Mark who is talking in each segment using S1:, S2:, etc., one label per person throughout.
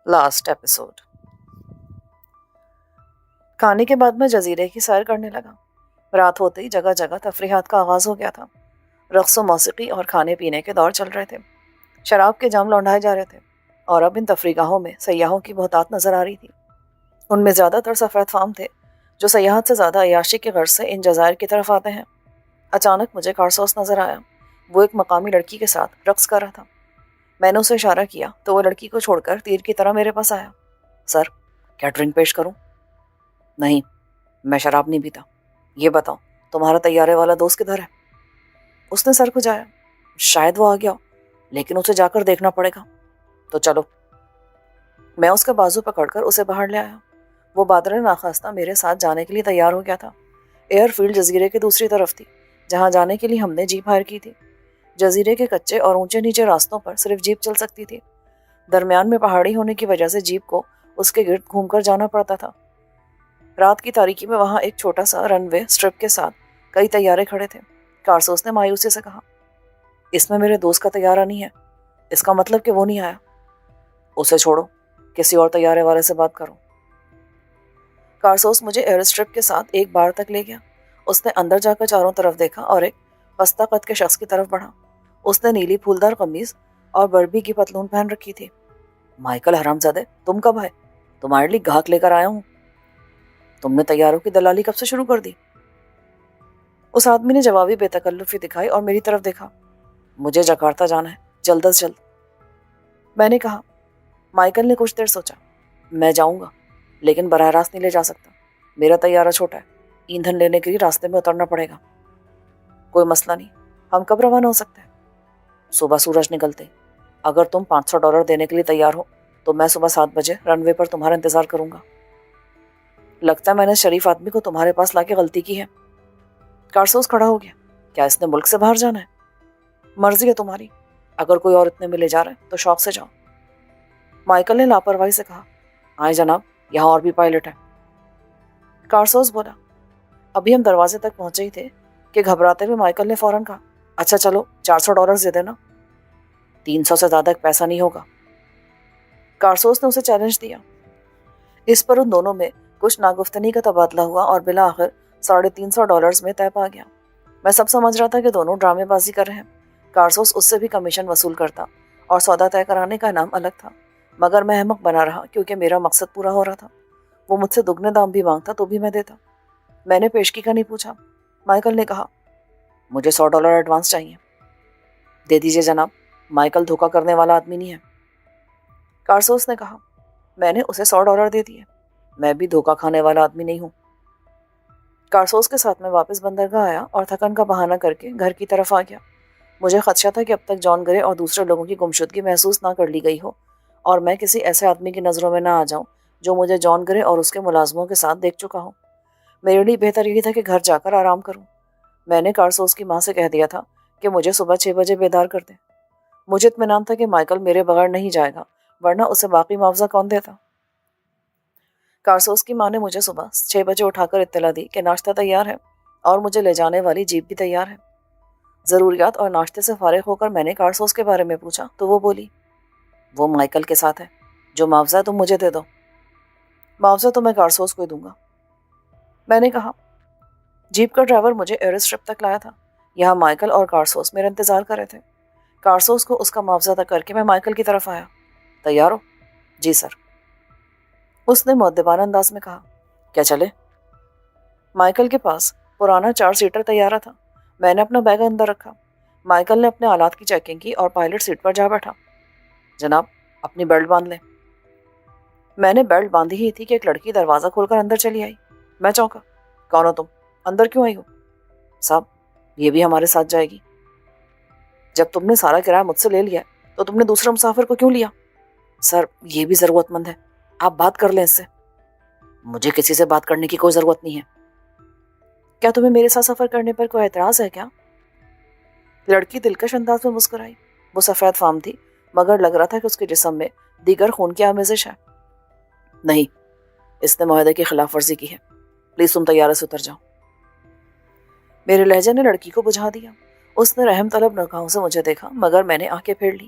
S1: Last episode. کھانے کے بعد میں جزیرے کی سیر کرنے لگا۔ رات ہوتے ہی جگہ جگہ تفریحات کا آغاز ہو گیا تھا۔ رقص و موسیقی اور کھانے پینے کے دور چل رہے تھے۔ شراب کے جام لونڈائے جا رہے تھے اور اب ان تفریح گاہوں میں سیاحوں کی بہتات نظر آ رہی تھی۔ ان میں زیادہ تر سفید فام تھے جو سیاحت سے زیادہ عیاشی کی غرض سے ان جزائر کی طرف آتے ہیں۔ اچانک مجھے کارسوس نظر آیا۔ وہ ایک مقامی لڑکی کے ساتھ رقص کر رہا تھا۔ میں نے اسے اشارہ کیا تو وہ لڑکی کو چھوڑ کر تیر کی طرح میرے پاس آیا۔ سر، کیا ڈرنک پیش کروں؟ نہیں، میں شراب نہیں پیتا۔ یہ بتاؤ، تمہارا طیارے والا دوست کدھر ہے؟ اس نے سر کھجایا۔ شاید وہ آ گیا ہو، لیکن اسے جا کر دیکھنا پڑے گا۔ تو چلو۔ میں اس کا بازو پکڑ کر اسے باہر لے آیا۔ وہ بادر ناخواستہ میرے ساتھ جانے کے لیے تیار ہو گیا تھا۔ ایئر فیلڈ جزیرے کے دوسری طرف تھی، جہاں جانے کے لیے ہم نے جیپ ہائر کی تھی۔ جزیرے کے کچے اور اونچے نیچے راستوں پر صرف جیپ چل سکتی تھی۔ درمیان میں پہاڑی ہونے کی وجہ سے جیپ کو اس کے گرد گھوم کر جانا پڑتا تھا۔ رات کی تاریکی میں وہاں ایک چھوٹا سا رن وے اسٹرپ کے ساتھ کئی طیارے کھڑے تھے۔ کارسوس نے مایوسی سے کہا، اس میں میرے دوست کا طیارہ نہیں ہے۔ اس کا مطلب کہ وہ نہیں آیا۔ اسے چھوڑو، کسی اور طیارے والے سے بات کرو۔ کارسوس مجھے ایئر اسٹرپ کے ساتھ ایک بار تک لے گیا۔ اس نے اندر جا کر چاروں طرف دیکھا اور ایک پستہ قد کے شخص کی طرف بڑھا۔ اس نے نیلی پھولدار قمیض اور بربی کی پتلون پہن رکھی تھی۔ مائیکل حرامزادے، تم کب آئے؟ تمہارے لیے گاہک لے کر آیا ہوں۔ تم نے طیاروں کی دلالی کب سے شروع کر دی؟ اس آدمی نے جوابی بے تکلفی دکھائی اور میری طرف دیکھا۔ مجھے جکارتا جانا ہے، جلد از جلد۔ میں نے کہا۔ مائیکل نے کچھ دیر سوچا۔ میں جاؤں گا، لیکن براہ راست نہیں لے جا سکتا۔ میرا طیارہ چھوٹا ہے، ایندھن لینے کے لیے راستے میں اترنا پڑے گا۔ کوئی مسئلہ نہیں، ہم کب روانہ ہو سکتے ہیں؟ صبح سورج نکلتے۔ اگر تم $500 دینے کے لیے تیار ہو تو میں صبح 7 بجے رن وے پر تمہارا انتظار کروں گا۔ لگتا ہے میں نے شریف آدمی کو تمہارے پاس لا کے غلطی کی ہے۔ کارسوس کھڑا ہو گیا۔ کیا اس نے ملک سے باہر جانا ہے؟ مرضی ہے تمہاری، اگر کوئی اور اتنے میں لے جا رہا ہے تو شوق سے جاؤ۔ مائیکل نے لاپرواہی سے کہا، آئے جناب، یہاں اور بھی پائلٹ ہیں۔ کارسوس بولا۔ ابھی ہم دروازے تک پہنچے ہی تھے کہ گھبراتے ہوئے مائیکل نے فوراً کہا، اچھا چلو $400 دے دینا۔ 300 سے زیادہ پیسہ نہیں ہوگا۔ کارسوس نے اسے چیلنج دیا۔ اس پر ان دونوں میں کچھ ناگفتنی کا تبادلہ ہوا اور بالآخر $350 میں طے پا گیا۔ میں سب سمجھ رہا تھا کہ دونوں ڈرامے بازی کر رہے ہیں۔ کارسوس اس سے بھی کمیشن وصول کرتا اور سودا طے کرانے کا انعام الگ تھا، مگر میں احمق بنا رہا کیونکہ میرا مقصد پورا ہو رہا تھا۔ وہ مجھ سے دگنے دام بھی مانگتا تو بھی میں دیتا۔ میں نے پیشگی کا نہیں پوچھا۔ مائیکل نے کہا، مجھے $100 ایڈوانس چاہیے۔ دے دیجیے جناب، مائیکل دھوکہ کرنے والا آدمی نہیں ہے۔ کارسوس نے کہا، میں نے اسے $100 دے دیے۔ میں بھی دھوکہ کھانے والا آدمی نہیں ہوں۔ کارسوس کے ساتھ میں واپس بندرگاہ آیا اور تھکن کا بہانہ کر کے گھر کی طرف آ گیا۔ مجھے خدشہ تھا کہ اب تک جان گرے اور دوسرے لوگوں کی گمشدگی محسوس نہ کر لی گئی ہو اور میں کسی ایسے آدمی کی نظروں میں نہ آ جاؤں جو مجھے جان گرے اور اس کے ملازموں کے ساتھ دیکھ چکا ہو۔ میرے لیے بہتر یہ تھا کہ گھر جا کر آرام کروں۔ میں نے کارسوس کی ماں سے کہہ دیا تھا کہ مجھے صبح 6 بجے بیدار کر دیں۔ مجھے اطمینان تھا کہ مائیکل میرے بغیر نہیں جائے گا، ورنہ اسے باقی معاوضہ کون دیتا؟ کارسوس کی ماں نے مجھے صبح 6 بجے اٹھا کر اطلاع دی کہ ناشتہ تیار ہے اور مجھے لے جانے والی جیپ بھی تیار ہے۔ ضروریات اور ناشتے سے فارغ ہو کر میں نے کارسوس کے بارے میں پوچھا تو وہ بولی، وہ مائیکل کے ساتھ ہے، جو معاوضہ ہے تم مجھے دے دو۔ معاوضہ تو میں کارسوس کو ہی دوں گا۔ میں نے کہا، جیپ کا ڈرائیور مجھے ایئر اسٹرپ تک لایا تھا۔ یہاں مائیکل اور کارسوس میرا انتظار کر رہے تھے۔ کارسوس کو اس کا معاوضہ ادا کر کے میں مائیکل کی طرف آیا۔ تیار ہو؟ جی سر۔ اس نے مؤدبانہ انداز میں کہا، کیا چلے؟ مائیکل کے پاس پرانا 4 سیٹر طیارہ تھا۔ میں نے اپنا بیگ اندر رکھا۔ مائیکل نے اپنے آلات کی چیکنگ کی اور پائلٹ سیٹ پر جا بیٹھا۔ جناب، اپنی بیلٹ باندھ لیں۔ میں نے بیلٹ باندھی ہی تھی کہ ایک لڑکی دروازہ کھول کر اندر چلی آئی۔ میں چونکا۔ کون ہو تم؟ اندر کیوں آئی ہو؟ صاحب، یہ بھی ہمارے ساتھ جائے گی۔ جب تم نے سارا کرایہ مجھ سے لے لیا تو تم نے دوسرے مسافر کو کیوں لیا؟ سر، یہ بھی ضرورت مند ہے، آپ بات کر لیں اس سے۔ مجھے کسی سے بات کرنے کی کوئی ضرورت نہیں ہے۔ کیا تمہیں میرے ساتھ سفر کرنے پر کوئی اعتراض ہے کیا؟ لڑکی دلکش انداز میں مسکرائی۔ وہ سفید فام تھی، مگر لگ رہا تھا کہ اس کے جسم میں دیگر خون کی آمیزش ہے۔ نہیں، اس نے معاہدے کی خلاف ورزی کی ہے۔ پلیز تم طیارے سے اتر جاؤ۔ میرے لہجے نے لڑکی کو بجھا دیا۔ اس نے رحم طلب نگاہوں سے مجھے دیکھا، مگر میں نے آنکھیں پھیر لی۔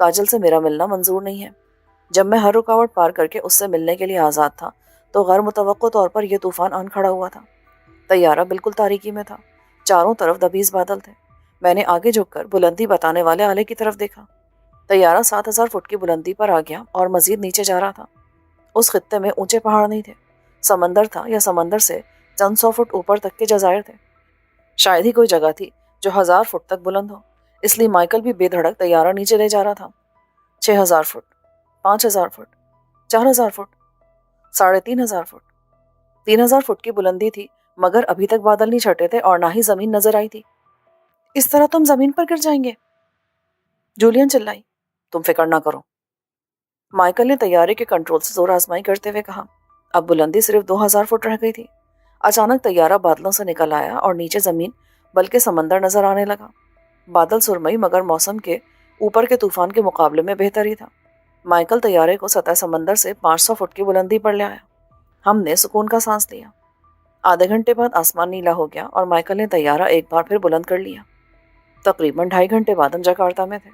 S1: کاجل سے میرا ملنا منظور نہیں ہے۔ جب میں ہر رکاوٹ پار کر کے اس سے ملنے کے لیے آزاد تھا تو غیر متوقع طور پر یہ طوفان آن کھڑا ہوا تھا۔ طیارہ بالکل تاریکی میں تھا، چاروں طرف دبیز بادل تھے۔ میں نے آگے جھک کر بلندی بتانے والے آلے کی طرف دیکھا۔ طیارہ 7,000 فٹ کی بلندی پر آ گیا اور مزید نیچے جا رہا تھا۔ اس خطے میں اونچے پہاڑ نہیں تھے، سمندر تھا یا سمندر سے چند سو فٹ اوپر تک کے جزائر تھے۔ شاید ہی کوئی جگہ تھی جو 1,000 فٹ تک بلند ہو، اس لیے مائیکل بھی بے دھڑک طیارہ نیچے لے جا رہا تھا۔ 6,000 feet, 5,000 feet, 4,000 feet, 3,500 feet. 3,000 feet کی بلندی تھی، مگر ابھی تک بادل نہیں چھٹے تھے اور نہ ہی زمین نظر آئی تھی۔ اس طرح تم زمین پر گر جائیں گے، جولین چلائی۔ تم فکر نہ کرو، مائیکل نے طیارے کے کنٹرول سے زور آزمائی کرتے ہوئے کہا۔ اب بلندی صرف 2,000 فٹ رہ گئی تھی۔ اچانک طیارہ بادلوں سے نکل آیا اور نیچے زمین بلکہ سمندر نظر آنے لگا۔ بادل سرمئی مگر موسم کے اوپر کے طوفان کے مقابلے میں بہتر ہی تھا۔ مائیکل طیارے کو سطح سمندر سے 500 فٹ کی بلندی پر لے آیا۔ ہم نے سکون کا سانس لیا۔ آدھے گھنٹے بعد آسمان نیلا ہو گیا اور مائیکل نے طیارہ ایک بار پھر بلند کر لیا۔ تقریباً 2.5 گھنٹے بعد ہم جکارتا میں تھے۔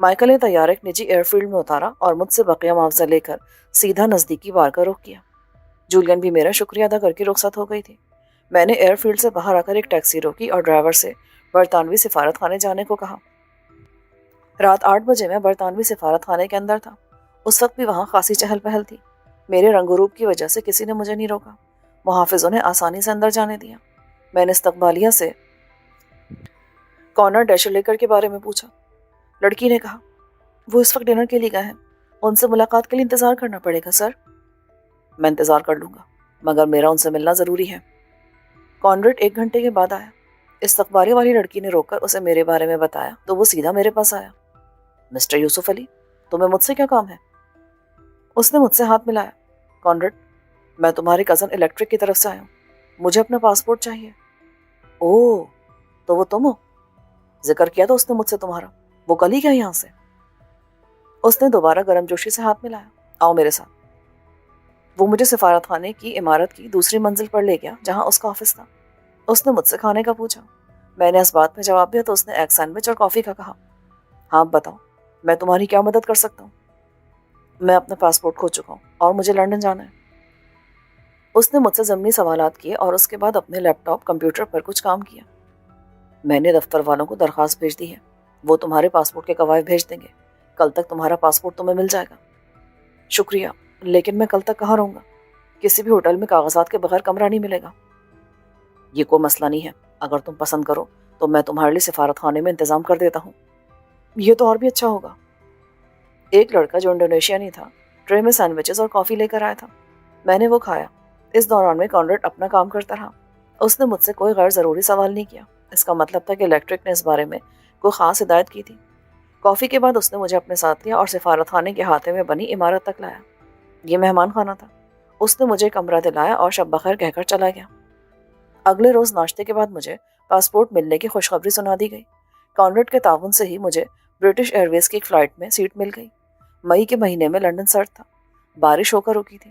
S1: مائیکل نے طیارہ ایک نجی ایئر فیلڈ میں اتارا اور مجھ سے بقیہ معاوضہ لے کر سیدھا نزدیکی بار کا رخ کیا۔ جولین بھی میرا شکریہ ادا کر کے رخصت ہو گئی تھی۔ میں نے ایئر فیلڈ سے باہر آ کر ایک ٹیکسی روکی اور ڈرائیور سے برطانوی سفارت خانے جانے کو کہا۔ رات 8 بجے میں برطانوی سفارت خانے کے اندر تھا۔ اس وقت بھی وہاں خاصی چہل پہل تھی۔ میرے رنگ و روپ کی وجہ سے کسی نے مجھے نہیں روکا۔ محافظوں نے آسانی سے اندر جانے دیا۔ میں نے استقبالیہ سے کارنر ڈیشلیکر کے بارے میں پوچھا۔ لڑکی نے کہا، وہ اس وقت ڈنر کے لیے گئے ہیں، ان سے ملاقات کے لیے انتظار کرنا پڑے گا سر۔ میں انتظار کر لوں گا، مگر میرا ان سے ملنا ضروری ہے۔ کانریڈ 1 گھنٹے کے بعد آیا۔ استقبالیہ والی لڑکی نے روک کر اسے میرے بارے میں بتایا تو وہ سیدھا میرے پاس آیا۔ مسٹر یوسف علی، تمہیں مجھ سے کیا کام ہے؟ اس نے مجھ سے ہاتھ ملایا۔ کانریڈ، میں تمہاری کزن الیکٹرک کی طرف سے آیا ہوں، مجھے اپنا پاسپورٹ چاہیے۔ اوہ، تو وہ تم ہو؟ ذکر کیا تو اس نے مجھ سے تمہارا، وہ کل ہی گیا یہاں سے؟ اس نے دوبارہ گرم جوشی سے ہاتھ ملایا۔ آؤ میرے ساتھ۔ وہ مجھے سفارت خانے کی عمارت کی دوسری منزل پر لے گیا جہاں اس کا آفس تھا۔ اس نے مجھ سے کھانے کا پوچھا۔ میں نے اس بات میں جواب دیا تو اس نے ایگ سینڈوچ اور کافی کا کہا۔ ہاں بتاؤ، میں تمہاری کیا مدد کر سکتا ہوں؟ میں اپنا پاسپورٹ کھو چکا ہوں اور مجھے لندن جانا ہے۔ اس نے مجھ سے ضمنی سوالات کیے اور اس کے بعد اپنے لیپ ٹاپ کمپیوٹر پر کچھ کام کیا۔ میں نے دفتر والوں کو درخواست بھیج دی ہے، وہ تمہارے پاسپورٹ کے قواعد بھیج دیں گے۔ کل تک تمہارا پاسپورٹ تمہیں مل جائے گا۔ شکریہ، لیکن میں کل تک کہاں رہوں گا؟ کسی بھی ہوٹل میں کاغذات کے بغیر کمرہ نہیں ملے گا۔ یہ کوئی مسئلہ نہیں ہے، اگر تم پسند کرو تو میں تمہارے لیے سفارت خانے میں انتظام کر دیتا ہوں۔ یہ تو اور بھی اچھا ہوگا۔ ایک لڑکا جو انڈونیشینی تھا ٹرے میں سینڈوچز اور کافی لے کر آیا تھا۔ میں نے وہ کھایا۔ اس دوران میں کانریڈ اپنا کام کرتا رہا۔ اس نے مجھ سے کوئی غیر ضروری سوال نہیں کیا۔ اس کا مطلب تھا کہ الیکٹرک نے اس بارے میں کوئی خاص ہدایت کی تھی۔ کافی کے بعد اس نے مجھے اپنے ساتھ لیا اور سفارت خانے کے احاطے میں بنی عمارت تک لایا۔ یہ مہمان خانہ تھا۔ اس نے مجھے کمرہ دلایا اور شب بخیر کہہ کر چلا گیا۔ اگلے روز ناشتے کے بعد مجھے پاسپورٹ ملنے کی خوشخبری سنا دی گئی۔ کانریڈ کے تعاون سے ہی مجھے برٹش ایئر ویز کی ایک فلائٹ میں سیٹ مل گئی۔ مئی کے مہینے میں لندن سرد تھا، بارش ہو کر رکی تھی۔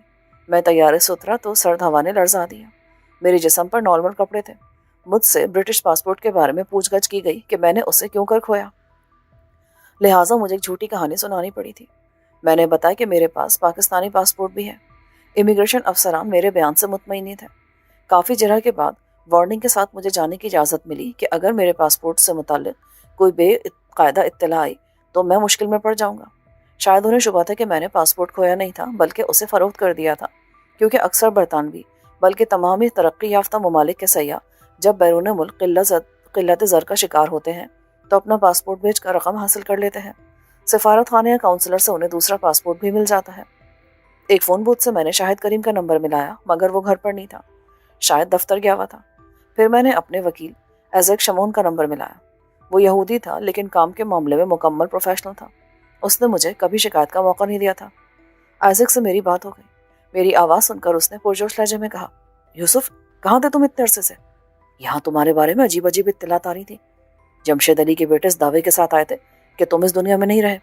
S1: میں طیارے سے اترا تو سرد ہوا نے لرزا دیا۔ میرے جسم پر نارمل کپڑے تھے۔ مجھ سے برٹش پاسپورٹ کے بارے میں پوچھ گچھ کی گئی کہ میں نے اسے کیوں کر کھویا، لہٰذا مجھے ایک جھوٹی کہانی سنانی پڑی تھی۔ میں نے بتایا کہ میرے پاس پاکستانی پاسپورٹ بھی ہے۔ امیگریشن افسران میرے بیان سے مطمئن نہیں تھے۔ کافی جرح کے بعد وارننگ کے ساتھ مجھے جانے کی اجازت ملی کہ اگر میرے پاسپورٹ سے متعلق کوئی بے قاعدہ اطلاع آئی تو میں مشکل میں پڑ جاؤں گا۔ شاید انہیں شبہ تھا کہ میں نے پاسپورٹ کھویا نہیں تھا بلکہ اسے فروخت کر دیا تھا، کیونکہ اکثر برطانوی بلکہ تمام ترقی یافتہ ممالک کے سیاح جب بیرون ملک قلت زر کا شکار ہوتے ہیں تو اپنا پاسپورٹ بھیج کر رقم حاصل کر لیتے ہیں۔ سفارت خانے یا کاؤنسلر سے انہیں دوسرا پاسپورٹ بھی مل جاتا ہے۔ ایک فون بوتھ سے میں نے شاہد کریم کا نمبر ملایا مگر وہ گھر پر نہیں تھا، شاید دفتر گیا ہوا تھا۔ پھر میں نے اپنے وکیل ایزیک شمون کا نمبر ملایا۔ وہ یہودی تھا لیکن کام کے معاملے میں مکمل پروفیشنل تھا۔ اس نے مجھے کبھی شکایت کا موقع نہیں دیا تھا۔ ایزیک سے میری بات ہو گئی۔ میری آواز سن کر اس نے پرجوش لہجے میں کہا، یوسف، کہاں تھے تم اتنے عرصے سے؟ یہاں تمہارے بارے میں عجیب عجیب اطلاعات آ رہی تھی۔ جمشید علی کے بیٹے اس دعوے کے ساتھ آئے تھے کہ تم اس دنیا میں نہیں رہے۔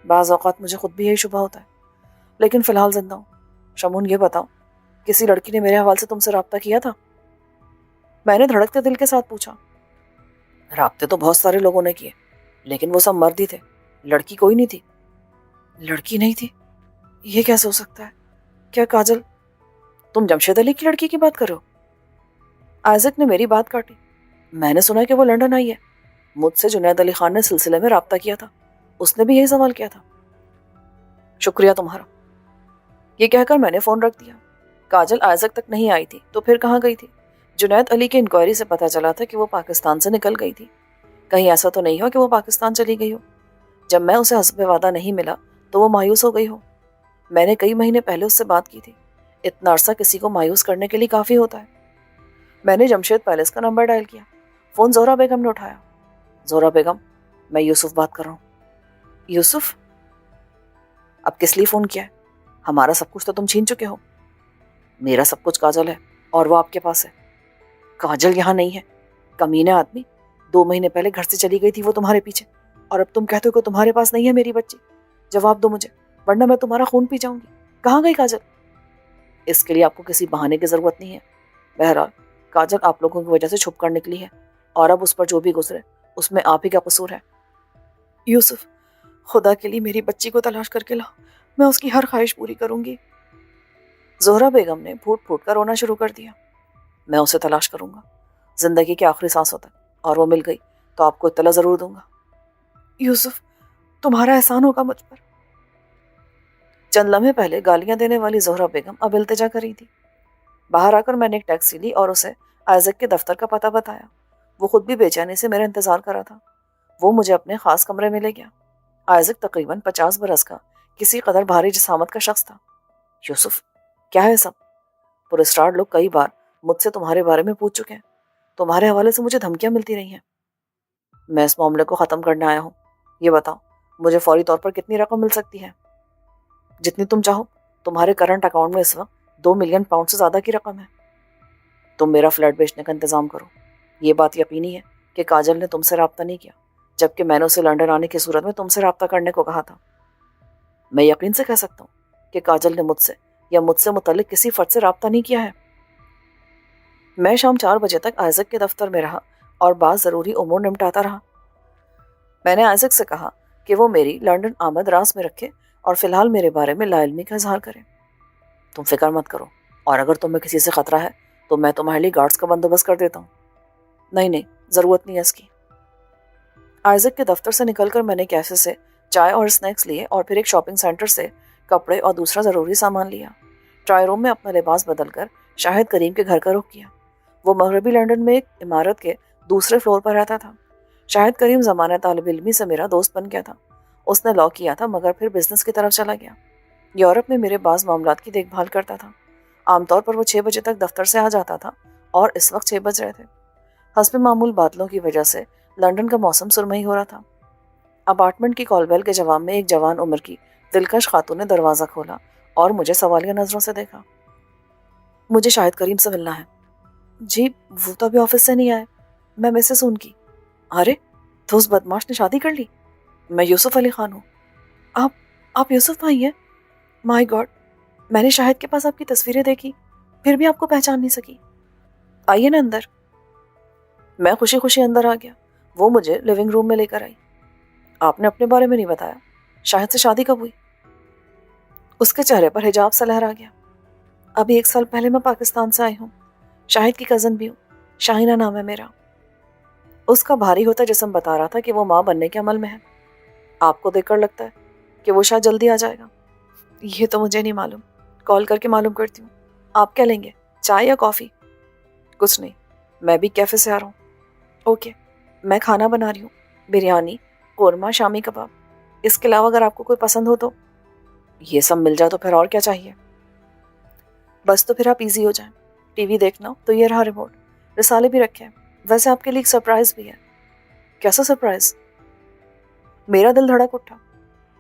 S1: بعض اوقات مجھے خود بھی یہی شبہ ہوتا ہے، لیکن فی الحال زندہ ہوں۔ شمون، یہ بتاؤ، کسی لڑکی نے میرے حوالے سے تم سے رابطہ کیا تھا؟ میں نے دھڑکتے دل کے ساتھ پوچھا۔ رابطے تو بہت سارے لوگوں نے کیے، لیکن وہ سب مرد ہی تھے، لڑکی کوئی نہیں تھی۔ لڑکی نہیں تھی؟ یہ کیسے ہو سکتا ہے؟ کیا کاجل؟ تم جمشید علی کی لڑکی کی بات کرو؟ آئزک نے میری بات کاٹی۔ میں نے سنا کہ وہ لندن آئی ہے، مجھ سے جنید علی خان نے سلسلے میں رابطہ کیا تھا، اس نے بھی یہی سوال کیا تھا۔ شکریہ تمہارا، یہ کہہ کر میں نے فون رکھ دیا۔ کاجل آئزک تک نہیں آئی تھی تو پھر کہاں گئی تھی؟ جنید علی کی انکوائری سے پتہ چلا تھا کہ وہ پاکستان سے نکل گئی تھی۔ کہیں ایسا تو نہیں ہو کہ وہ پاکستان چلی گئی ہو؟ جب میں اسے حسب وعدہ نہیں ملا تو وہ مایوس ہو گئی ہو؟ میں نے کئی مہینے پہلے اس سے بات کی تھی، اتنا عرصہ کسی کو مایوس کرنے کے لیے کافی ہوتا ہے۔ میں نے جمشید پیلس کا نمبر ڈائل کیا، فون زہرا بیگم نے اٹھایا۔ زہرا بیگم، میں یوسف بات کر رہا ہوں۔ یوسف؟ اب کس لیے فون کیا ہے؟ ہمارا سب کچھ تو تم چھین چکے ہو۔ میرا سب کچھ کاجل ہے اور وہ آپ کے پاس ہے۔ کاجل یہاں نہیں ہے، کمینے آدمی، 2 مہینے پہلے گھر سے چلی گئی تھی وہ تمہارے پیچھے، اور اب تم کہتے ہو کہ تمہارے پاس نہیں ہے میری بچی۔ جواب دو مجھے، ورنہ میں تمہارا خون پی جاؤں گی۔ کہاں گئی کاجل؟ اس کے لیے آپ کو کسی بہانے کی ضرورت نہیں ہے۔ بہرحال کاجل آپ لوگوں کی وجہ سے چھپ کر نکلی ہے، اور اب اس پر جو بھی گزرے اس میں آپ ہی کا قصور ہے۔ یوسف، خدا کے لیے میری بچی کو تلاش کر کے لا، میں اس کی ہر خواہش پوری کروں گی۔ زہرا بیگم نے پھوٹ پھوٹ کر رونا شروع کر دیا۔ میں اسے تلاش کروں گا زندگی کے آخری سانسوں تک، اور وہ مل گئی تو آپ کو اطلاع ضرور دوں گا۔ یوسف، تمہارا احسان ہوگا مجھ پر۔ چند لمحے پہلے گالیاں دینے والی زہرا بیگم اب التجا کر رہی تھی۔ باہر آ کر میں نے ایک ٹیکسی لی اور اسے آئزک کے دفتر کا پتہ بتایا۔ وہ خود بھی بے چینی سے میرا انتظار کر رہا تھا۔ وہ مجھے اپنے خاص کمرے میں لے گیا۔ آئزک تقریباً 50 برس کا، کسی قدر بھاری جسامت کا شخص تھا۔ یوسف، کیا ہے سب؟ پرسٹار لوگ کئی بار مجھ سے تمہارے بارے میں پوچھ چکے ہیں، تمہارے حوالے سے مجھے دھمکیاں ملتی رہی ہیں۔ میں اس معاملے کو ختم کرنے آیا ہوں۔ یہ بتاؤ مجھے فوری طور پر کتنی رقم مل سکتی ہے؟ جتنی تم چاہو، تمہارے کرنٹ اکاؤنٹ میں اس وقت 2 ملین پاؤنڈ سے زیادہ کی رقم ہے۔ تم میرا فلیٹ بیچنے کا انتظام کرو۔ یہ بات یقینی ہے کہ کاجل نے تم سے رابطہ نہیں کیا، جبکہ میں نے اسے لندن آنے کی صورت میں تم سے رابطہ کرنے کو کہا تھا۔ میں یقین سے کہہ سکتا ہوں کہ کاجل نے مجھ سے یا مجھ سے متعلق کسی فرد سے رابطہ نہیں کیا ہے۔ میں شام 4 بجے تک آئزک کے دفتر میں رہا اور بعض ضروری امور نمٹاتا رہا۔ میں نے آئزک سے کہا کہ وہ میری لندن آمد راز میں رکھے اور فی الحال میرے بارے میں لا علمی کا اظہار کرے۔ تم فکر مت کرو، اور اگر تمہیں کسی سے خطرہ ہے تو میں تمہارے لیے گارڈز کا بندوبست کر دیتا ہوں۔ نہیں، ضرورت نہیں ہے اس کی۔ آئزک کے دفتر سے نکل کر میں نے کیفے سے چائے اور اسنیکس لیے اور پھر ایک شاپنگ سینٹر سے کپڑے اور دوسرا ضروری سامان لیا۔ ٹرائی روم میں اپنا لباس بدل کر شاہد کریم کے گھر کا رخ کیا۔ وہ مغربی لندن میں ایک عمارت کے دوسرے فلور پر رہتا تھا۔ شاہد کریم زمانہ طالب علمی سے میرا دوست بن گیا تھا۔ اس نے لاء کیا تھا مگر پھر بزنس کی طرف چلا گیا۔ یورپ میں میرے بعض معاملات کی دیکھ بھال کرتا تھا۔ عام طور پر وہ 6 بجے تک دفتر سے آ جاتا تھا اور اس وقت 6 بج رہے تھے۔ حسب معمول بادلوں کی وجہ سے لندن کا موسم سرمئی ہو رہا تھا۔ اپارٹمنٹ کی کال بیل کے جواب میں ایک جوان عمر کی دلکش خاتون نے دروازہ کھولا اور مجھے سوالیہ نظروں سے دیکھا۔ مجھے شاہد کریم سے ملنا ہے۔ جی، وہ تو ابھی آفس سے نہیں آئے۔ میں مسز ان کی۔ ارے، تو اس بدماش نے شادی کر لی؟ میں یوسف علی خان ہوں۔ آپ یوسف بھائی ہیں؟ مائی گاڈ، میں نے شاہد کے پاس آپ کی تصویریں دیکھی، پھر بھی آپ کو پہچان نہیں سکی۔ آئیے نا اندر۔ میں خوشی خوشی اندر آ گیا۔ وہ مجھے لیونگ روم میں لے کر آئی۔ آپ نے اپنے بارے میں نہیں بتایا، شاہد سے شادی کب ہوئی؟ اس کے چہرے پر حجاب سا لہرا گیا۔ ابھی 1 سال پہلے میں پاکستان سے آئی ہوں، شاہد کی کزن بھی ہوں، شاہینہ نام ہے میرا۔ اس کا بھاری ہوتا جسم بتا رہا تھا کہ وہ ماں بننے کے عمل میں ہے۔ آپ کو دیکھ کر لگتا ہے کہ وہ شاید جلدی آ جائے گا۔ یہ تو مجھے نہیں معلوم، کال کر کے معلوم کرتی ہوں۔ آپ کیا لیں گے، چائے یا کافی؟ کچھ نہیں، میں بھی کیفے سے آ رہا ہوں۔ اوکے، میں کھانا بنا رہی ہوں، بریانی، قورمہ، شامی کباب۔ اس کے علاوہ اگر آپ کو کوئی پسند ہو تو۔ یہ سب مل جائے تو پھر اور کیا چاہیے؟ بس تو پھر آپ ایزی ہو جائیں۔ ٹی وی دیکھنا ہو تو یہ رہا ریموٹ، رسالے بھی رکھے ہیں۔ ویسے آپ کے لیے ایک سرپرائز بھی ہے۔ کیسا سرپرائز؟ میرا دل دھڑک اٹھا۔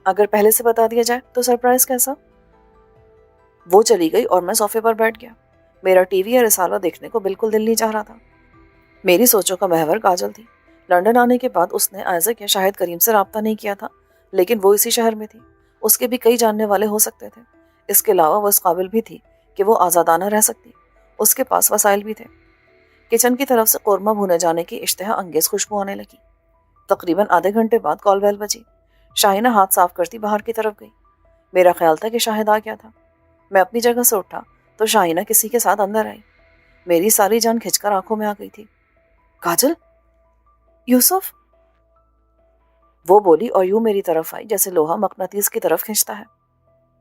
S1: اگر پہلے سے بتا دیا جائے تو سرپرائز کیسا؟ وہ چلی گئی اور میں صوفے پر بیٹھ گیا۔ میرا ٹی وی یا رسالہ دیکھنے کو بالکل دل نہیں چاہ رہا تھا۔ میری سوچوں کا محور کاجل تھی۔ لندن آنے کے بعد اس نے آئزک یا شاہد کریم سے رابطہ نہیں کیا تھا، لیکن وہ اسی شہر میں تھی۔ اس کے بھی کئی جاننے والے ہو سکتے تھے۔ اس کے علاوہ وہ اس قابل بھی تھی کہ وہ آزادانہ رہ سکتی۔ اس کے پاس وسائل بھی تھے۔ کچن کی طرف سے قورمہ بھونے جانے کی اشتہا انگیز خوشبو آنے لگی۔ تقریباً آدھے گھنٹے بعد کال بیل بجی۔ شاہینہ ہاتھ صاف کرتی باہر کی طرف گئی۔ میرا خیال تھا کہ شاہد آ گیا تھا۔ میں اپنی جگہ سے اٹھا تو شاہینہ کسی کے ساتھ اندر آئی۔ میری ساری جان کھنچ کر آنکھوں میں آ گئی تھی۔ کاجل، یوسف، وہ بولی اور یوں میری طرف آئی جیسے لوہا مقناطیس کی طرف کھنچتا ہے۔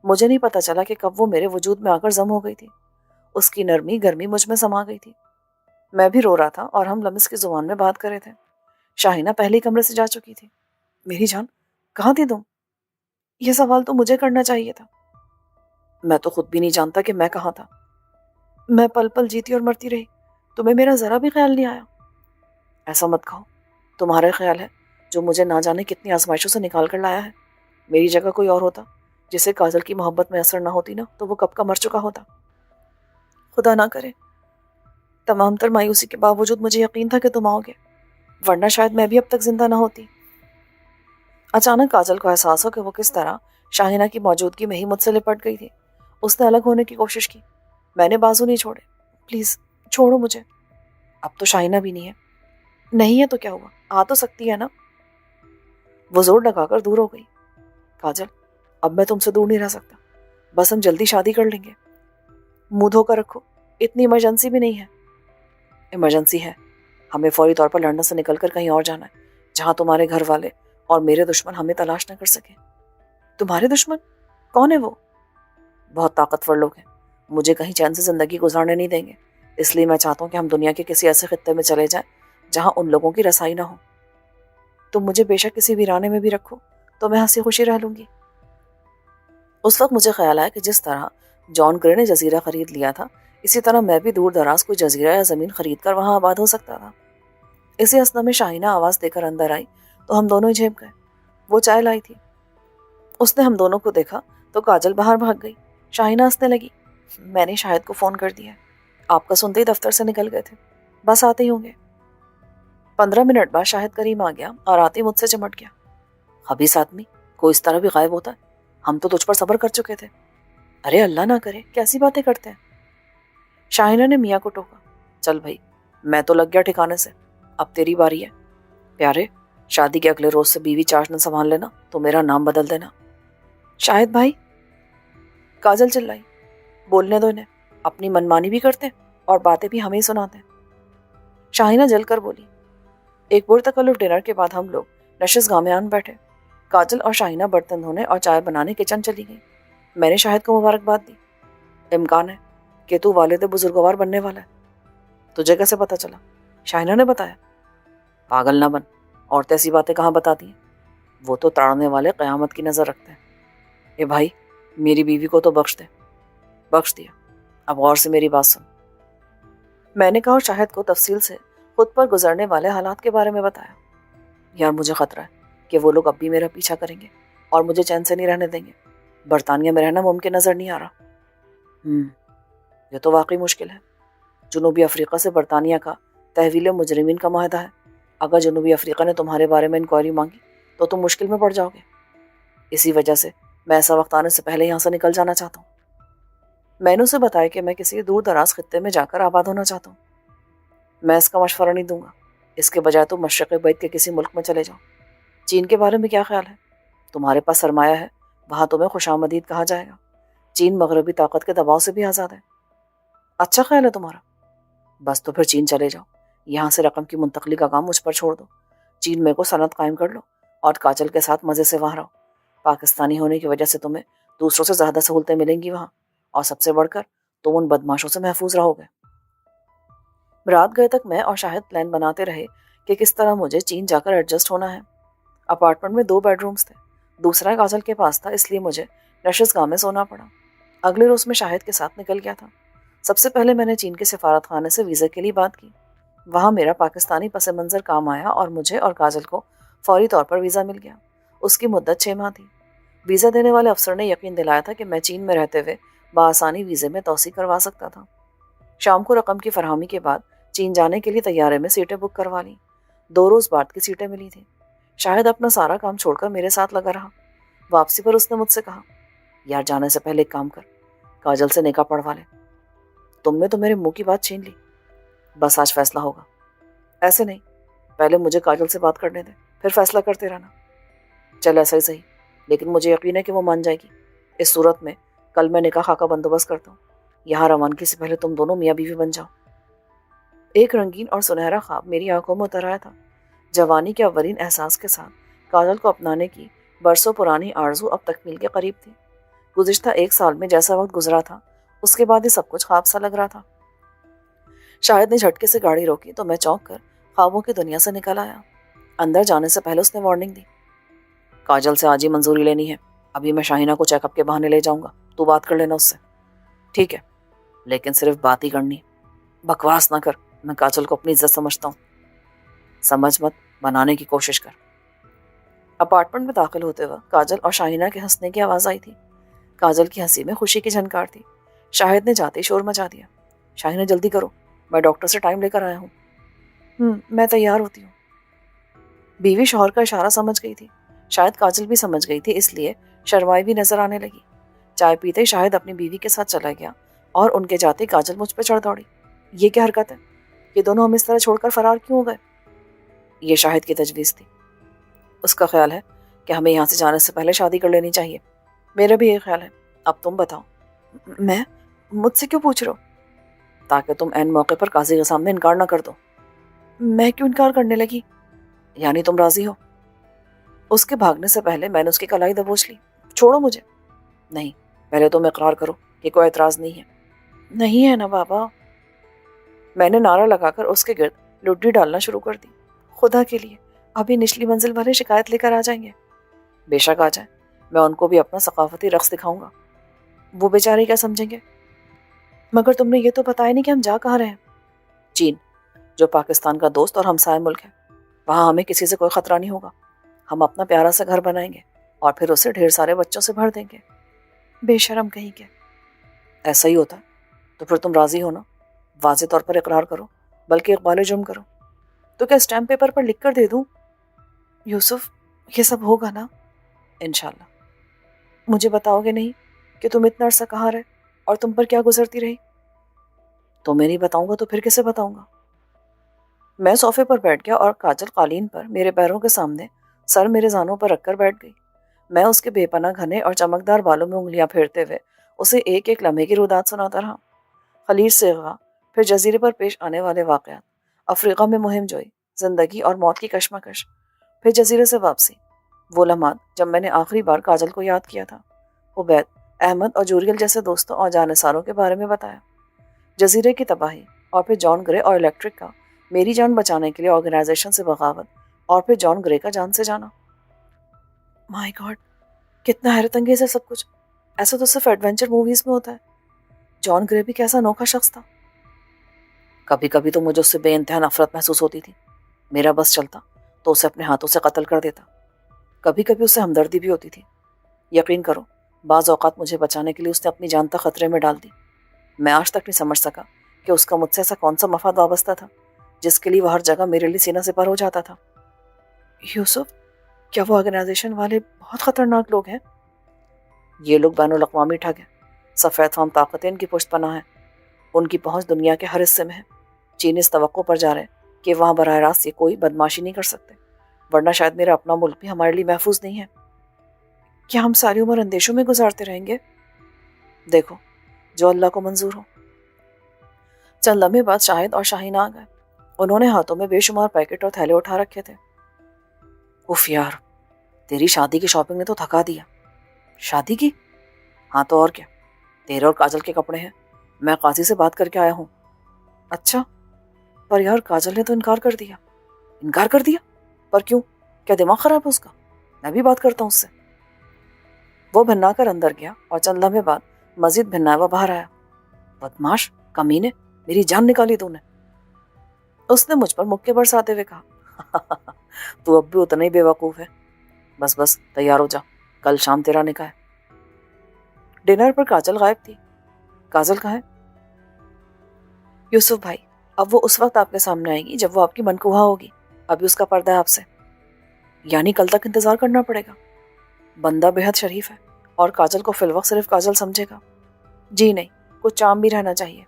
S1: مجھے نہیں پتا چلا کہ کب وہ میرے وجود میں آ کر ضم ہو گئی تھی۔ اس کی نرمی گرمی مجھ میں سما گئی تھی۔ میں بھی رو رہا تھا اور ہم لمس کی زبان میں بات کر رہے تھے۔ شاہینہ پہلے کمرے سے جا چکی تھی۔ میری جان، کہاں تھی تم؟ یہ سوال تو مجھے کرنا چاہیے تھا۔ میں تو خود بھی نہیں جانتا کہ میں کہاں تھا۔ میں پل پل جیتی اور مرتی رہی، تمہیں میرا ذرا بھی خیال نہیں آیا؟ ایسا مت کہو، تمہارا خیال ہے جو مجھے نہ جانے کتنی آزمائشوں سے نکال کر لایا ہے۔ میری جگہ کوئی اور ہوتا جسے کاجل کی محبت میں اثر نہ ہوتی نا، تو وہ کب کا مر چکا ہوتا۔ خدا نہ کرے۔ تمام تر مایوسی کے باوجود مجھے یقین تھا کہ تم آؤ گے، ورنہ شاید میں بھی اب تک زندہ نہ ہوتی۔ اچانک کاجل کو احساس ہو کہ وہ کس طرح شاہینہ کی موجودگی میں ہی مجھ سے لپٹ گئی تھی۔ اس نے الگ ہونے کی کوشش کی۔ میں نے بازو نہیں چھوڑے۔ پلیز چھوڑو مجھے۔ اب تو شاہینہ بھی نہیں ہے۔ نہیں ہے تو کیا ہوا، آ تو سکتی ہے نا۔ وہ زور لگا کر دور ہو گئی۔ کاجل، اب میں تم سے دور نہیں رہ سکتا، بس ہم جلدی شادی کر لیں گے۔ منہ دھو کر رکھو، اتنی ایمرجنسی بھی نہیں ہے۔ ایمرجنسی ہے، ہمیں فوری طور پر لندن سے نکل کر کہیں اور جانا ہے جہاں تمہارے گھر والے اور میرے دشمن ہمیں تلاش نہ کر سکیں۔ تمہارے دشمن؟ کون ہے وہ؟ بہت طاقتور لوگ ہیں، مجھے کہیں چین سے زندگی گزارنے نہیں دیں گے، اس لیے میں چاہتا ہوں کہ ہم دنیا کے کسی ایسے خطے میں چلے جائیں جہاں ان لوگوں کی رسائی نہ ہو۔ تم مجھے بے شک کسی ویرانے میں بھی رکھو تو میں ہنسی خوشی رہ لوں گی۔ اس وقت مجھے خیال آیا کہ جس طرح جان گرے نے جزیرہ خرید لیا تھا، اسی طرح میں بھی دور دراز کوئی جزیرہ یا زمین خرید کر وہاں آباد ہو سکتا تھا۔ اسی اثنا میں شاہینہ آواز دے کر اندر آئی تو ہم دونوں ہی جھپ گئے۔ وہ چائے لائی تھی۔ اس نے ہم دونوں کو دیکھا تو کاجل باہر بھاگ گئی۔ شاہینہ ہنسنے لگی۔ میں نے شاہد کو فون کر دیا، آپ کا سنتے ہی دفتر سے نکل گئے تھے، بس آتے ہی ہوں گے۔ 15 منٹ بعد شاہد کریم آ گیا اور آتے ہی مجھ سے چمٹ گیا۔ خبیث آدمی، کوئی اس طرح بھی غائب ہوتا ہے؟ ہم تو تجھ پر صبر کر چکے تھے۔ ارے اللہ نہ کرے، کیسی باتیں کرتے ہیں؟ شاہینہ نے میاں کو ٹوکا۔ چل بھائی، میں تو لگ گیا ٹھکانے سے، اب تیری باری ہے۔ پیارے، شادی کے اگلے روز سے بیوی چاش نہ سنبھال لینا تو میرا نام بدل دینا۔ شاہد بھائی، کاجل چلائی، بولنے دو انہیں، اپنی منمانی بھی کرتے اور باتیں بھی ہمیں ہی سناتے ہیں۔ شاہینہ جل کر بولی۔ ایک پرتکلف ڈنر کے بعد ہم لوگ نشست گاہ میں آن بیٹھے۔ کاجل اور شاہینہ برتن دھونے اور چائے بنانے کچن چلی گئی۔ میں نے شاہد کو مبارکباد دی۔ امکان ہے کہ تو والد بزرگوار بننے والا ہے۔ تجھے کیسے پتا چلا؟ شاہینہ نے بتایا۔ پاگل نہ بن، عورتیں ایسی باتیں کہاں بتاتی ہیں، وہ تو تاڑنے والے قیامت کی نظر رکھتے ہیں۔ اے بھائی، میری بیوی کو تو بخش دے۔ بخش دیا، اب غور سے میری بات سن۔ میں نے کہا اور شاہد کو تفصیل سے خود پر گزرنے والے حالات کے بارے میں بتایا۔ یار مجھے خطرہ ہے کہ وہ لوگ اب بھی میرا پیچھا کریں گے اور مجھے چین سے نہیں رہنے دیں گے۔ برطانیہ میں رہنا ممکن نظر نہیں آ رہا۔ یہ تو واقعی مشکل ہے۔ جنوبی افریقہ سے برطانیہ کا تحویل مجرمین کا معاہدہ ہے۔ اگر جنوبی افریقہ نے تمہارے بارے میں انکوائری مانگی تو تم مشکل میں پڑ جاؤ گے۔ اسی وجہ سے میں ایسا وقت آنے سے پہلے یہاں سے نکل جانا چاہتا ہوں۔ میں نے اسے بتایا کہ میں کسی دور دراز خطے میں جا کر آباد ہونا چاہتا ہوں۔ میں اس کا مشورہ نہیں دوں گا، اس کے بجائے تم مشرق بیت کے کسی ملک میں چلے جاؤ۔ چین کے بارے میں کیا خیال ہے؟ تمہارے پاس سرمایہ ہے، وہاں تمہیں خوش آمدید کہا جائے گا۔ چین مغربی طاقت کے دباؤ سے بھی آزاد ہے۔ اچھا خیال ہے تمہارا؟ بس تو پھر چین چلے جاؤ، یہاں سے رقم کی منتقلی کا کام مجھ پر چھوڑ دو۔ چین میں کو صنعت قائم کر لو اور کاجل کے ساتھ مزے سے وہاں رہو۔ پاکستانی ہونے کی وجہ سے تمہیں دوسروں سے زیادہ سہولتیں ملیں گی وہاں، اور سب سے بڑھ کر تم ان بدماشوں سے محفوظ رہو گے۔ رات گئے تک میں اور شاہد پلان بناتے رہے کہ کس طرح مجھے چین جا کر ایڈجسٹ ہونا ہے۔ اپارٹمنٹ میں 2 بیڈ رومز تھے، دوسرا کاجل کے پاس تھا، اس لیے مجھے نشست گاہ میں سونا پڑا۔ اگلے روز میں شاہد کے ساتھ نکل گیا تھا۔ سب سے پہلے میں نے چین کے سفارت خانے سے ویزے کے لیے بات کی۔ وہاں میرا پاکستانی پس منظر کام آیا اور مجھے اور کاجل کو فوری طور پر ویزا مل گیا۔ اس کی مدت 6 ماہ تھی۔ ویزا دینے والے افسر نے یقین دلایا تھا کہ میں چین میں رہتے ہوئے بآسانی ویزے میں توسیع کروا سکتا تھا۔ شام کو رقم کی فراہمی کے بعد چین جانے کے لیے طیارے میں سیٹیں بک کروا لیں۔ 2 روز بعد کی سیٹیں ملی تھیں۔ شاہد اپنا سارا کام چھوڑ کر میرے ساتھ لگا رہا۔ واپسی پر اس نے مجھ سے کہا، یار جانے سے پہلے ایک کام کر، کاجل سے نکاح پڑھوا لے۔ تم نے تو میرے منہ کی بات چھین لی، بس آج فیصلہ ہوگا۔ ایسے نہیں، پہلے مجھے کاجل سے بات کرنے دے، پھر فیصلہ کرتے رہنا۔ چل ایسا ہی صحیح، لیکن مجھے یقین ہے کہ وہ مان جائے گی۔ اس صورت میں کل میں نکاح کا بندوبست کرتا ہوں، یہاں روانگی سے پہلے تم دونوں میاں بیوی بن جاؤ۔ ایک رنگین اور سنہرا خواب میری آنکھوں میں اتر آیا تھا۔ جوانی کے اولین احساس کے ساتھ کاجل کو اپنانے کی برسوں پرانی آرزو اب تکمیل کے قریب تھی۔ گزشتہ 1 سال میں جیسا وقت گزرا تھا، اس کے بعد یہ سب کچھ خواب سا لگ رہا تھا۔ شاہد نے جھٹکے سے گاڑی روکی تو میں چونک کر خوابوں کی دنیا سے نکل آیا۔ اندر جانے سے پہلے اس نے وارننگ دی، کاجل سے آج ہی منظوری لینی ہے، ابھی میں شاہینہ کو چیک اپ کے بہانے لے جاؤں گا، تو بات کر لینا اس سے۔ ٹھیک ہے، لیکن صرف بات ہی کرنی، بکواس نہ کر، میں کاجل کو اپنی عزت سمجھتا ہوں۔ سمجھ مت، بنانے کی کوشش کر۔ اپارٹمنٹ میں داخل ہوتے وقت کاجل اور شاہینہ کے ہنسنے کی آواز آئی تھی۔ کاجل کی ہنسی میں خوشی کی جھنکار تھی۔ شاہد نے جاتے ہی شور مچا دیا، شاہینہ جلدی کرو، میں ڈاکٹر سے ٹائم لے کر آیا ہوں۔ میں تیار ہوتی ہوں۔ بیوی شوہر کا اشارہ سمجھ گئی تھی، شاید کاجل بھی سمجھ گئی تھی، اس لیے شرمائی بھی نظر آنے لگی۔ چائے پیتے ہی شاہد اپنی بیوی کے ساتھ چلا گیا اور ان کے جاتے کاجل مجھ پہ چڑھ دوڑی۔ یہ کیا حرکت ہے؟ یہ دونوں ہم اس طرح چھوڑ کر فرار کیوں ہو گئے؟ یہ شاہد کی تجویز تھی، اس کا خیال ہے کہ ہمیں یہاں سے جانے سے پہلے شادی کر لینی چاہیے۔ میرا بھی یہ خیال ہے، اب تم بتاؤ۔ میں؟ مجھ سے کیوں پوچھ رہے ہو؟ تاکہ تم عین موقع پر قاضی کے سامنے انکار نہ کر دو۔ میں کیوں انکار کرنے لگی؟ یعنی تم راضی ہو؟ اس کے بھاگنے سے پہلے میں نے اس کی کلائی دبوچ لی۔ چھوڑو مجھے۔ نہیں، پہلے تم اقرار کرو کہ کوئی اعتراض نہیں ہے۔ نہیں ہے نا بابا۔ میں نے نعرہ لگا کر اس کے گرد لڈی ڈالنا شروع کر دی۔ خدا کے لیے ابھی نچلی منزل والے شکایت لے کر آ جائیں گے۔ بے شک آ جائیں، میں ان کو بھی اپنا ثقافتی رقص دکھاؤں گا، وہ بیچارے کیا سمجھیں گے؟ مگر تم نے یہ تو بتایا نہیں کہ ہم جا کہاں رہے ہیں۔ چین، جو پاکستان کا دوست اور ہمسائے ملک ہے، وہاں ہمیں کسی سے کوئی خطرہ نہیں ہوگا۔ ہم اپنا پیارا سا گھر بنائیں گے اور پھر اسے ڈھیر سارے بچوں سے بھر دیں گے۔ بے شرم کہیں کے۔ ایسا ہی ہوتا ہے، تو پھر تم راضی ہو نا؟ واضح طور پر اقرار کرو، بلکہ اقبال جرم کرو۔ تو کیا اسٹیمپ پیپر پر لکھ کر دے دوں؟ یوسف، یہ سب ہوگا نا؟ انشاءاللہ۔ مجھے بتاؤ گے نہیں کہ تم اتنا عرصہ کہاں رہے اور تم پر کیا گزرتی رہی؟ تو میں نہیں بتاؤں گا تو پھر کسے بتاؤں گا؟ میں صوفے پر بیٹھ گیا اور کاجل قالین پر میرے پیروں کے سامنے سر میرے زانوں پر رکھ کر بیٹھ گئی۔ میں اس کے بے پناہ گھنے اور چمکدار بالوں میں انگلیاں پھیرتے ہوئے اسے ایک ایک لمحے کی روداد سناتا رہا۔ خلیج سے اغوا، پھر جزیرے پر پیش آنے والے واقعات، افریقہ میں مہم جوئی، زندگی اور موت کی کشمکش، پھر جزیرے سے واپسی، وہ لمحات جب میں نے آخری بار کاجل کو یاد کیا تھا، عبید، احمد اور جوریل جیسے دوستوں اور جانثاروں کے بارے میں بتایا، جزیرے کی تباہی، اور پھر جان گرے اور الیکٹرک کا میری جان بچانے کے لیے آرگنائزیشن سے بغاوت، اور پھر جان گرے کا جان سے جانا۔ مائی گاڈ، کتنا حیرت انگیز ہے سب کچھ۔ ایسا تو صرف ایڈونچر موویز میں ہوتا ہے۔ جان گرے بھی کیسا انوکھا شخص تھا۔ کبھی کبھی تو مجھے اس سے بے انتہا نفرت محسوس ہوتی تھی۔ میرا بس چلتا تو اسے اپنے ہاتھوں سے قتل کر دیتا۔ کبھی کبھی اسے ہمدردی بھی ہوتی تھی۔ یقین کرو، بعض اوقات مجھے بچانے کے لیے اس نے اپنی جان تک خطرے میں ڈال دی۔ میں آج تک نہیں سمجھ سکا کہ اس کا مجھ سے ایسا کون سا مفاد وابستہ تھا جس کے لیے وہ ہر جگہ میرے لیے سینہ سپر ہو جاتا تھا۔ یوسف، کیا وہ آرگنائزیشن والے بہت خطرناک لوگ ہیں؟ یہ لوگ بین الاقوامی ٹھگ ہیں، سفید فام طاقتیں ان کی پشت پناہ ہیں، ان کی پہنچ دنیا کے ہر حصے میں ہے۔ چین اس توقع پر جا رہے ہیں کہ وہاں براہ راست یہ کوئی بدماشی نہیں کر سکتے، ورنہ شاید میرا اپنا ملک بھی ہمارے لیے محفوظ نہیں ہے۔ کیا ہم ساری عمر اندیشوں میں گزارتے رہیں گے؟ دیکھو، جو اللہ کو منظور ہو۔ چند لمحے بعد شاہد اور شاہین آ گئے۔ انہوں نے ہاتھوں میں بے شمار پیکٹ اور تھیلے اٹھا رکھے تھے۔ اف یار، تیری شادی کی شاپنگ نے تو تھکا دیا۔ شادی کی؟ ہاں تو اور کیا، تیرے اور کاجل کے کپڑے ہیں، میں قاضی سے بات کر کے آیا ہوں۔ اچھا، پر یار کاجل نے تو انکار کر دیا۔ انکار کر دیا؟ پر کیوں؟ کیا دماغ خراب ہے اس کا؟ میں بھی بات کرتا ہوں اس سے۔ وہ بھنا کر اندر گیا اور چند لمحے بعد مزید بھنا ہوا باہر آیا۔ بدماش، کمینے، میری جان نکالی تو نے۔ اس نے مجھ پر مکے برساتے ہوئے کہا، تو اب بھی اتنا ہی بے وقوف ہے۔ بس بس تیار ہو جا، کل شام تیرا نکاح ہے۔ ڈنر پر کاجل غائب تھی۔ کاجل کہاں ہے؟ یوسف بھائی، اب وہ اس وقت آپ کے سامنے آئے گی جب وہ آپ کی منقوہہ ہوگی، ابھی اس کا پردہ ہے آپ سے۔ یعنی کل تک انتظار کرنا پڑے گا؟ بندہ بے حد شریف ہے اور کاجل کو فی الوقت صرف کاجل سمجھے گا۔ جی نہیں، کچھ چام بھی رہنا چاہیے۔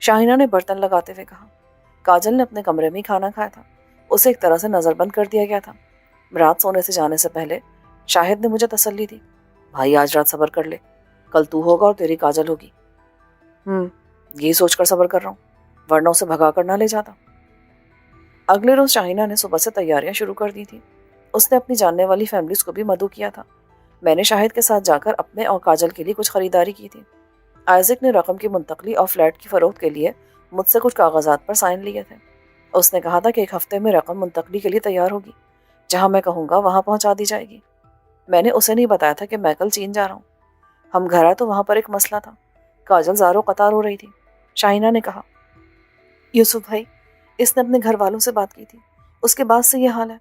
S1: شاہینہ نے برتن لگاتے ہوئے کہا۔ کاجل نے اپنے کمرے میں ہی کھانا کھایا تھا۔ اسے ایک طرح سے نظر بند کر دیا گیا تھا۔ رات سونے سے جانے سے پہلے شاہد نے مجھے تسلی دی، بھائی آج رات صبر کر لے، کل تو ہوگا اور تیری کاجل ہوگی۔ یہی سوچ کر صبر کر رہا ہوں، ورنہ اسے بھگا کر نہ لے جاتا۔ اگلے روز شاہینہ نے صبح سے تیاریاں شروع کر دی تھی۔ اس نے اپنی جاننے والی فیملیز کو بھی مدعو کیا تھا۔ میں نے شاہد کے ساتھ جا کر اپنے اور کاجل کے لیے کچھ خریداری کی تھی۔ آئزک نے رقم کی منتقلی اور فلیٹ کی فروخت کے لیے مجھ سے کچھ کاغذات پر سائن لیے تھے۔ اس نے کہا تھا کہ 1 ہفتے میں رقم منتقلی کے لیے تیار ہوگی، جہاں میں کہوں گا وہاں پہنچا دی جائے گی۔ میں نے اسے نہیں بتایا تھا کہ میں کل چین جا رہا ہوں۔ ہم گھر آئے تو وہاں پر ایک مسئلہ تھا۔ کاجل زاروں قطار ہو رہی تھی۔ شاہینہ نے کہا، یوسف بھائی، اس نے اپنے گھر والوں سے بات کی تھی، اس کے بعد سے یہ حال ہے۔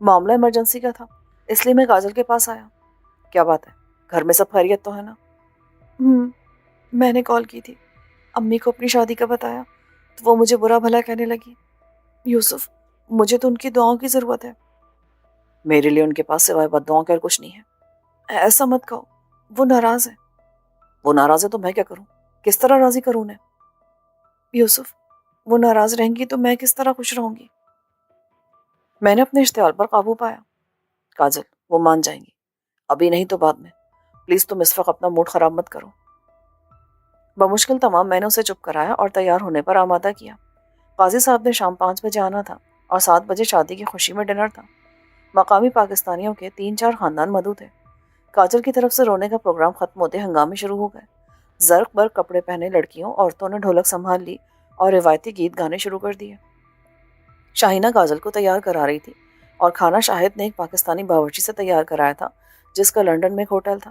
S1: معاملہ ایمرجنسی کا تھا، اس لیے میں کاجل کے پاس آیا۔ کیا بات ہے، گھر میں سب خیریت تو ہے نا؟ میں نے کال کی تھی، امی کو اپنی شادی کا بتایا تو وہ مجھے برا بھلا کہنے لگی۔ یوسف، مجھے تو ان کی دعاؤں کی ضرورت ہے۔ میرے لیے ان کے پاس سوائے بد دعاؤں کے اور کچھ نہیں ہے۔ ایسا مت کہو، وہ ناراض ہے۔ وہ ناراض ہے تو میں کیا کروں؟ کس طرح راضی کروں انہیں؟ یوسف، وہ ناراض رہیں گی تو میں کس طرح خوش رہوں گی؟ میں نے اپنے اشتعال پر قابو پایا۔ کاجل، وہ مان جائیں گی، ابھی نہیں تو بعد میں۔ پلیز تم اس وقت اپنا موڈ خراب مت کرو۔ بمشکل تمام میں نے اسے چپ کرایا اور تیار ہونے پر آمادہ کیا۔ قاضی صاحب نے شام 5 بجے آنا تھا اور 7 بجے شادی کی خوشی میں ڈنر تھا۔ مقامی پاکستانیوں کے 3-4 خاندان مدعو تھے۔ کاجل کی طرف سے رونے کا پروگرام ختم ہوتے ہنگامے شروع ہو گئے۔ زرق برق کپڑے پہنے لڑکیوں عورتوں نے ڈھولک سنبھال لی اور روایتی گیت گانے شروع کر دیے۔ شاہینہ کاجل کو تیار کرا رہی تھی اور کھانا شاہد نے ایک پاکستانی باورچی سے تیار کرایا تھا جس کا لنڈن میں ایک ہوٹل تھا۔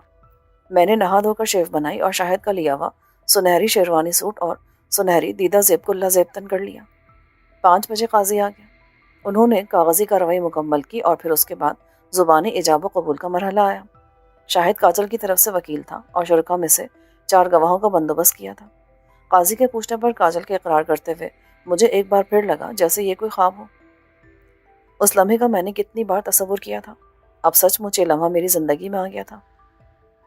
S1: میں نے نہا دھو کر شیف بنائی اور شاہد کا لیا ہوا سنہری شیروانی سوٹ اور سنہری دیدہ زیب کو زیبتن کر لیا۔ 5 بجے قاضی آ گیا۔ انہوں نے کاغذی کارروائی مکمل کی اور پھر اس کے بعد زبانی ایجاب و قبول کا مرحلہ آیا۔ شاہد کاجل کی طرف سے وکیل تھا اور شرکا میں سے 4 گواہوں کا بندوبست کیا تھا۔ قاضی کے پوچھنے پر کاجل کے اقرار کرتے ہوئے مجھے ایک بار پھر لگا جیسے یہ کوئی خواب ہو۔ اس لمحے کا میں نے کتنی بار تصور کیا تھا، اب سچ مچ یہ لمحہ میری زندگی میں آ گیا تھا۔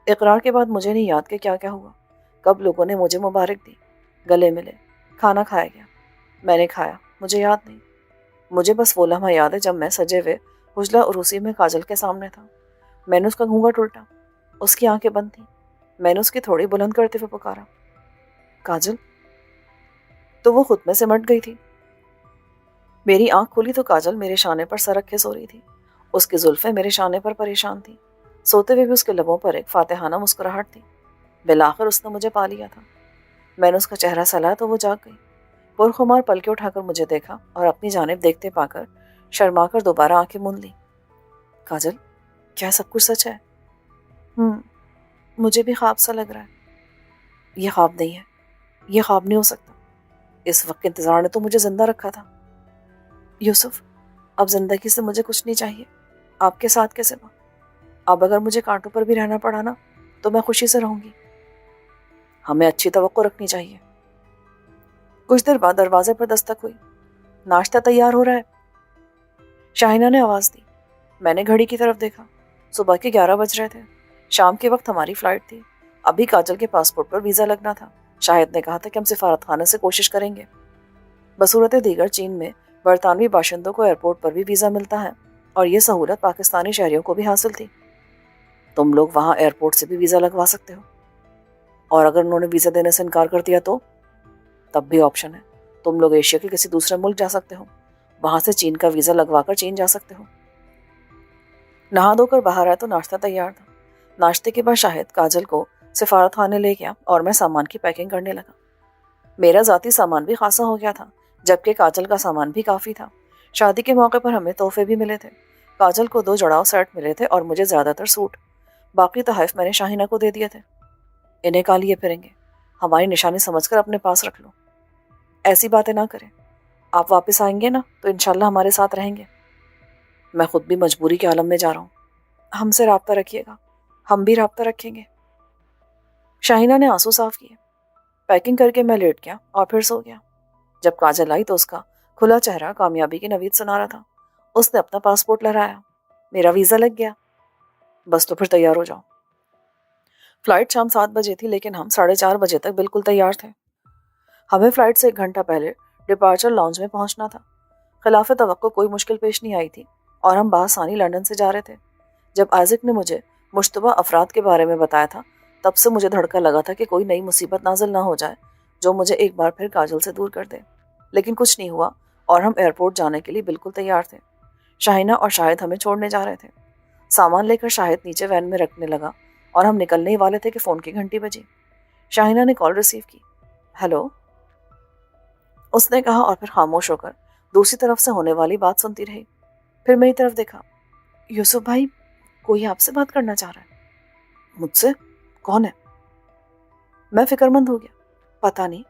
S1: اقرار کے بعد مجھے نہیں یاد کہ کیا کیا ہوا، کب لوگوں نے مجھے مبارک دی، گلے ملے، کھانا کھایا گیا، میں نے کھایا، مجھے یاد نہیں۔ مجھے بس وہ لمحہ یاد ہے جب میں سجے ہوئے حجلہ عروسی میں کاجل کے سامنے تھا۔ میں نے اس کا گھونگھٹ الٹا، اس کی آنکھیں بند تھیں۔ میں نے اس کی تھوڑی بلند کرتے ہوئے پکارا، کاجل، تو وہ خود میں سمٹ گئی تھی۔ میری آنکھ کھلی تو کاجل میرے شانے پر سر رکھے سو رہی تھی۔ اس کی زلفیں میرے شانے پر پریشان تھیں۔ سوتے ہوئے بھی اس کے لبوں پر ایک فاتحانہ مسکراہٹ تھی۔ بالآخر اس نے مجھے پا لیا تھا۔ میں نے اس کا چہرہ سلایا تو وہ جاگ گئی۔ پرخمار پلکیں اٹھا کر مجھے دیکھا اور اپنی جانب دیکھتے پا کر شرما کر دوبارہ آنکھیں موند لی۔ کاجل، کیا سب کچھ سچ ہے؟ مجھے بھی خواب سا لگ رہا ہے۔ یہ خواب نہیں ہے، یہ خواب نہیں ہو سکتا۔ اس وقت کے انتظار نے تو مجھے زندہ رکھا تھا۔ یوسف، اب زندگی سے مجھے کچھ نہیں چاہیے آپ کے ساتھ کے سوا۔ اب اگر مجھے کانٹوں پر بھی رہنا پڑا نا تو میں خوشی سے رہوں گی۔ ہمیں اچھی توقع رکھنی چاہیے۔ کچھ دیر بعد دروازے پر دستک ہوئی۔ ناشتہ تیار ہو رہا ہے، شاہینہ نے آواز دی۔ میں نے گھڑی کی طرف دیکھا۔ صبح کے 11 بج رہے تھے۔ شام کے وقت ہماری فلائٹ تھی۔ ابھی کاجل کے پاسپورٹ پر ویزا لگنا تھا۔ شاہد نے کہا تھا کہ ہم سفارت خانے سے کوشش کریں گے۔ بصورت دیگر چین میں برطانوی باشندوں کو ایئرپورٹ پر بھی ویزا ملتا ہے اور یہ سہولت پاکستانی شہریوں کو بھی حاصل تھی۔ تم لوگ وہاں ایئرپورٹ سے بھی ویزا لگوا سکتے ہو، اور اگر انہوں نے ویزا دینے سے انکار کر دیا تو تب بھی آپشن ہے، تم لوگ ایشیا کے کسی دوسرے ملک جا سکتے ہو، وہاں سے چین کا ویزا لگوا کر چین جا سکتے ہو۔ نہا دھو کر باہر آیا تو ناشتہ تیار تھا۔ ناشتے کے بعد شاہد کاجل کو سفارت خانے لے گیا اور میں سامان کی پیکنگ کرنے لگا۔ میرا ذاتی سامان بھی خاصا ہو گیا تھا، جبکہ کاجل کا سامان بھی کافی تھا۔ شادی کے موقع پر ہمیں تحفے بھی ملے تھے۔ کاجل کو 2 جڑاؤ سیٹ ملے تھے اور مجھے زیادہ تر سوٹ۔ باقی تحائف میں نے شاہینہ کو دے دیے تھے۔ انہیں کہا لیے پھریں گے، ہماری نشانی سمجھ کر اپنے پاس رکھ لو۔ ایسی باتیں نہ کریں، آپ واپس آئیں گے نا تو انشاءاللہ ہمارے ساتھ رہیں گے۔ میں خود بھی مجبوری کے عالم میں جا رہا ہوں، ہم سے رابطہ رکھیے گا، ہم بھی رابطہ رکھیں گے۔ شاہینہ نے آنسو صاف کیے۔ پیکنگ کر کے میں لیٹ گیا اور پھر سو گیا۔ جب کاجل آئی تو اس کا کھلا چہرہ کامیابی کی نوید سنا رہا تھا۔ اس نے اپنا پاسپورٹ لہرایا، میرا ویزا لگ گیا، بس تو پھر تیار ہو جاؤ۔ فلائٹ شام 7 بجے تھی لیکن ہم 4:30 بجے تک بالکل تیار تھے۔ ہمیں فلائٹ سے 1 گھنٹہ پہلے ڈپارچر لاؤنج میں پہنچنا تھا۔ خلاف توقع کوئی مشکل پیش نہیں آئی تھی اور ہم بآسانی لندن سے جا رہے تھے۔ جب آئزک نے مجھے مشتبہ افراد کے بارے میں بتایا تھا تب سے مجھے دھڑکا لگا تھا کہ کوئی نئی مصیبت نازل نہ ہو جائے جو مجھے ایک بار پھر کاجل سے دور کر دے، لیکن کچھ نہیں ہوا اور ہم ایئرپورٹ جانے کے لیے بالکل تیار تھے۔ شاہینہ اور شاہد ہمیں چھوڑنے جا رہے تھے۔ سامان لے کر شاہد نیچے وین میں رکھنے لگا اور ہم نکلنے ہی والے تھے کہ فون کی گھنٹی بجی۔ شاہینہ نے کال ریسیو کی۔ ہیلو، اس نے کہا اور پھر خاموش ہو کر دوسری طرف سے ہونے والی بات سنتی رہی۔ پھر میری طرف دیکھا۔ یوسف بھائی، کوئی آپ سے بات کرنا چاہ رہا ہے۔ مجھ سے؟ کون ہے؟ میں فکر مند ہو گیا۔ پتہ نہیں۔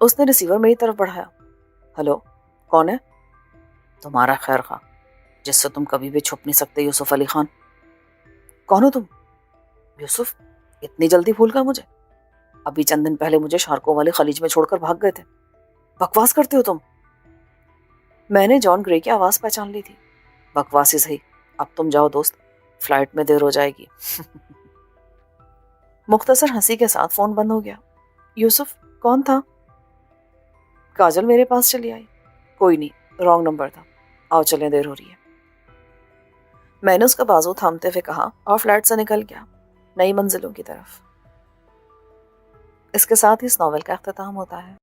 S1: اس نے ریسیور میری طرف بڑھایا۔ ہلو، کون ہے؟ تمہارا خیر خواہ جس سے تم کبھی بھی چھپ نہیں سکتے، یوسف علی خان۔ کون ہو تم؟ یوسف، اتنی جلدی بھول گا مجھے؟ ابھی چند دن پہلے مجھے شارکوں والے خلیج میں چھوڑ کر بھاگ گئے تھے۔ بکواس کرتے ہو تم۔ میں نے جان گرے کی آواز پہچان لی تھی۔ بکواس ہی صحیح، اب تم جاؤ دوست، فلائٹ میں دیر ہو جائے گی۔ مختصر ہنسی کے ساتھ فون بند ہو گیا۔ یوسف کون تھا؟ کاجل میرے پاس چلی آئی۔ کوئی نہیں، رانگ نمبر تھا، آؤ چلیں، دیر ہو رہی ہے۔ میں نے اس کا بازو تھامتے ہوئے کہا اور فلیٹ سے نکل گیا، نئی منزلوں کی طرف۔ اس کے ساتھ ہی اس ناول کا اختتام ہوتا ہے۔